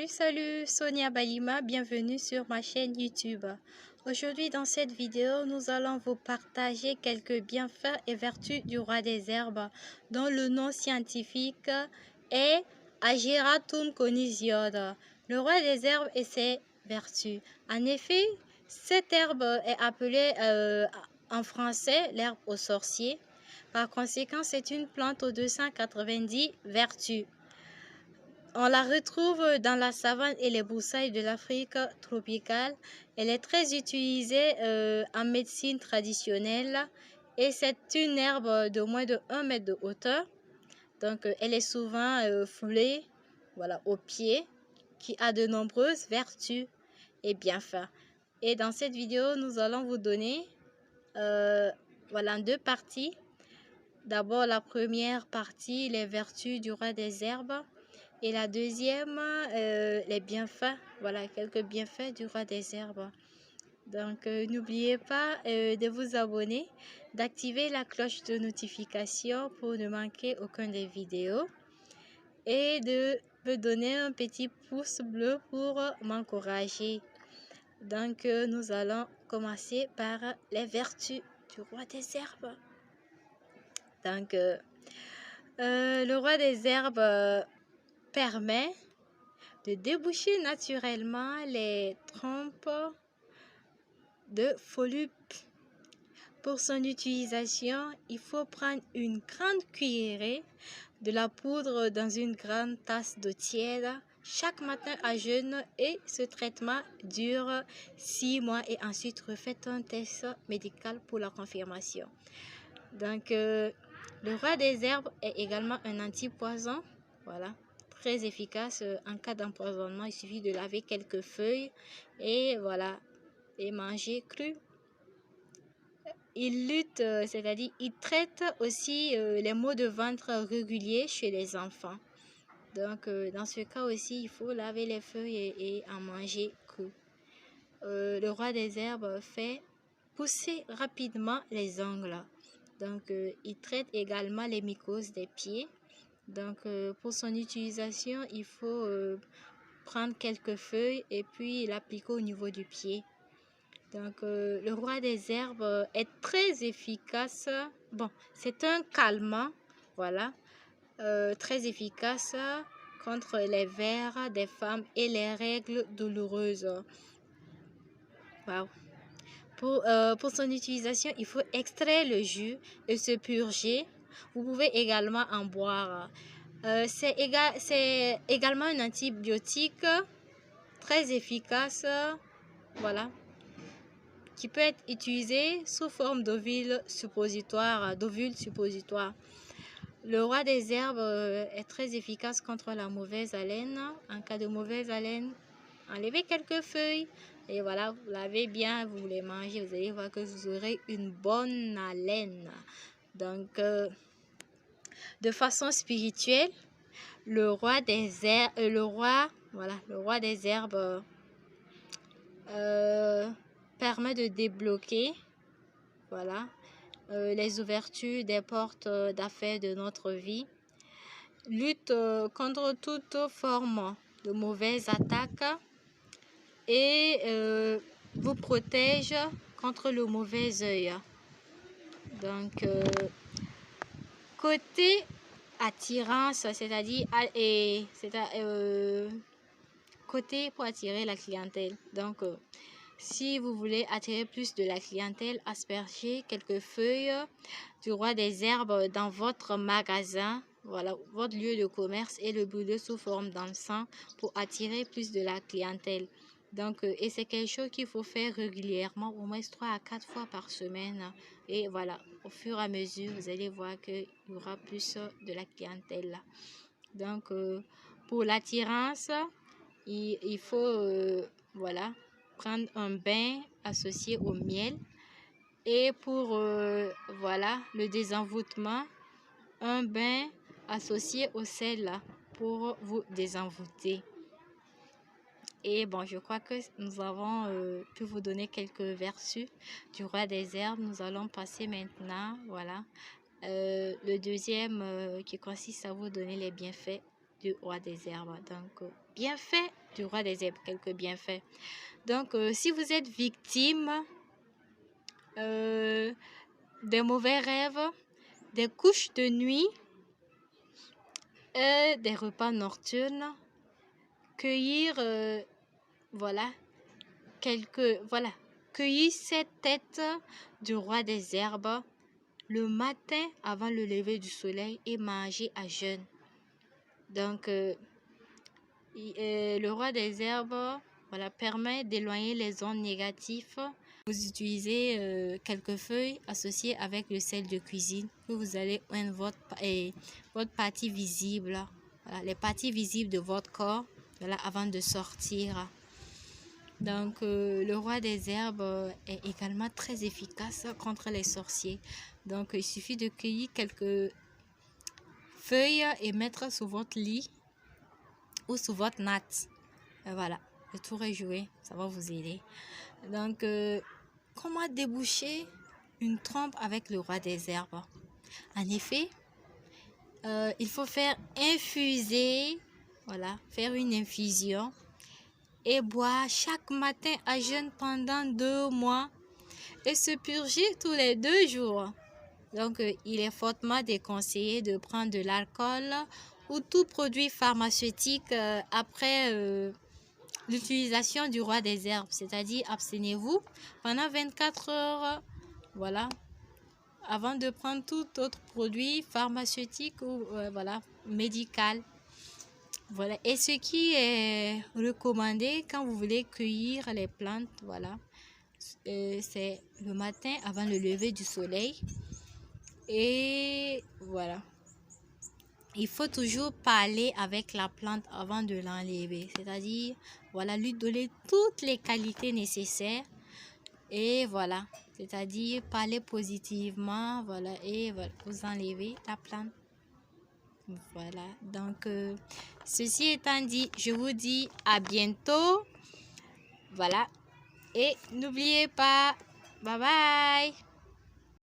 Salut, Sonia Balima, bienvenue sur ma chaîne YouTube. Aujourd'hui dans cette vidéo, nous allons vous partager quelques bienfaits et vertus du roi des herbes, dont le nom scientifique est Ageratum conisiode. Le roi des herbes et ses vertus. En effet, cette herbe est appelée en français l'herbe aux sorciers. Par conséquent, c'est une plante aux 290 vertus. On la retrouve dans la savane et les broussailles de l'Afrique tropicale. Elle est très utilisée en médecine traditionnelle et c'est une herbe de moins de 1 mètre de hauteur. Donc elle est souvent foulée au pied, qui a de nombreuses vertus et bienfaits. Et dans cette vidéo, nous allons vous donner en deux parties. D'abord la première partie, les vertus du roi des herbes. Et la deuxième, les bienfaits, quelques bienfaits du roi des herbes. Donc, n'oubliez pas de vous abonner, d'activer la cloche de notification pour ne manquer aucune des vidéos et de me donner un petit pouce bleu pour m'encourager. Donc, nous allons commencer par les vertus du roi des herbes. Donc, le roi des herbes permet de déboucher naturellement les trompes de polypes. Pour son utilisation, il faut prendre une grande cuillerée de la poudre dans une grande tasse d'eau tiède chaque matin à jeûne et ce traitement dure 6 mois et ensuite refaites un test médical pour la confirmation. Donc, le roi des herbes est également un antipoison, très efficace en cas d'empoisonnement. Il suffit de laver quelques feuilles et et manger cru. Il lutte, c'est-à-dire il traite aussi les maux de ventre réguliers chez les enfants. Donc dans ce cas aussi, il faut laver les feuilles et en manger cru. Le roi des herbes fait pousser rapidement les ongles. Donc il traite également les mycoses des pieds. Donc pour son utilisation, il faut prendre quelques feuilles et puis l'appliquer au niveau du pied. Donc le roi des herbes est très efficace. Bon, c'est un calmant, très efficace contre les vers des femmes et les règles douloureuses. Pour son utilisation, il faut extraire le jus et se purger. Vous pouvez également en boire. C'est également un antibiotique très efficace, qui peut être utilisé sous forme d'ovule suppositoire. Le roi des herbes est très efficace contre la mauvaise haleine. En cas de mauvaise haleine, enlevez quelques feuilles et vous lavez bien, vous les mangez, vous allez voir que vous aurez une bonne haleine. Donc, de façon spirituelle, le roi des herbes permet de débloquer les ouvertures des portes d'affaires de notre vie, lutte contre toute forme de mauvaise attaque et vous protège contre le mauvais œil. Donc, côté attirance, c'est-à-dire côté pour attirer la clientèle. Donc, si vous voulez attirer plus de la clientèle, aspergez quelques feuilles du roi des herbes dans votre magasin, votre lieu de commerce, et le brûler sous forme d'encens pour attirer plus de la clientèle. Donc, et c'est quelque chose qu'il faut faire régulièrement, au moins 3 à 4 fois par semaine. Et au fur et à mesure, vous allez voir qu'il y aura plus de la clientèle. Donc, pour l'attirance, il faut prendre un bain associé au miel. Et pour le désenvoûtement, un bain associé au sel pour vous désenvoûter. Et bon, je crois que nous avons pu vous donner quelques vertus du roi des herbes. Nous allons passer maintenant, le deuxième qui consiste à vous donner les bienfaits du roi des herbes. Donc, bienfaits du roi des herbes, quelques bienfaits. Donc, si vous êtes victime des mauvais rêves, des couches de nuit et des repas nocturnes, cueillir, cueillir cette tête du roi des herbes le matin avant le lever du soleil et manger à jeûne. Donc, le roi des herbes permet d'éloigner les ondes négatives. Vous utilisez quelques feuilles associées avec le sel de cuisine que vous allez joindre votre partie visible, les parties visibles de votre corps avant de sortir. Donc, le roi des herbes est également très efficace contre les sorciers. Donc, il suffit de cueillir quelques feuilles et mettre sur votre lit ou sur votre natte. Voilà, le tour est joué, ça va vous aider. Donc, comment déboucher une trompe avec le roi des herbes? En effet, il faut faire infuser, faire une infusion et boire chaque matin à jeûne pendant 2 mois et se purger tous les 2 jours. Donc, il est fortement déconseillé de prendre de l'alcool ou tout produit pharmaceutique après l'utilisation du roi des herbes. C'est-à-dire, abstenez-vous pendant 24 heures, avant de prendre tout autre produit pharmaceutique ou médical. Et ce qui est recommandé quand vous voulez cueillir les plantes, c'est le matin avant le lever du soleil. Et voilà. Il faut toujours parler avec la plante avant de l'enlever. C'est-à-dire, lui donner toutes les qualités nécessaires. Et c'est-à-dire parler positivement, et vous enlevez la plante. Donc, ceci étant dit, je vous dis à bientôt. Et n'oubliez pas, bye bye.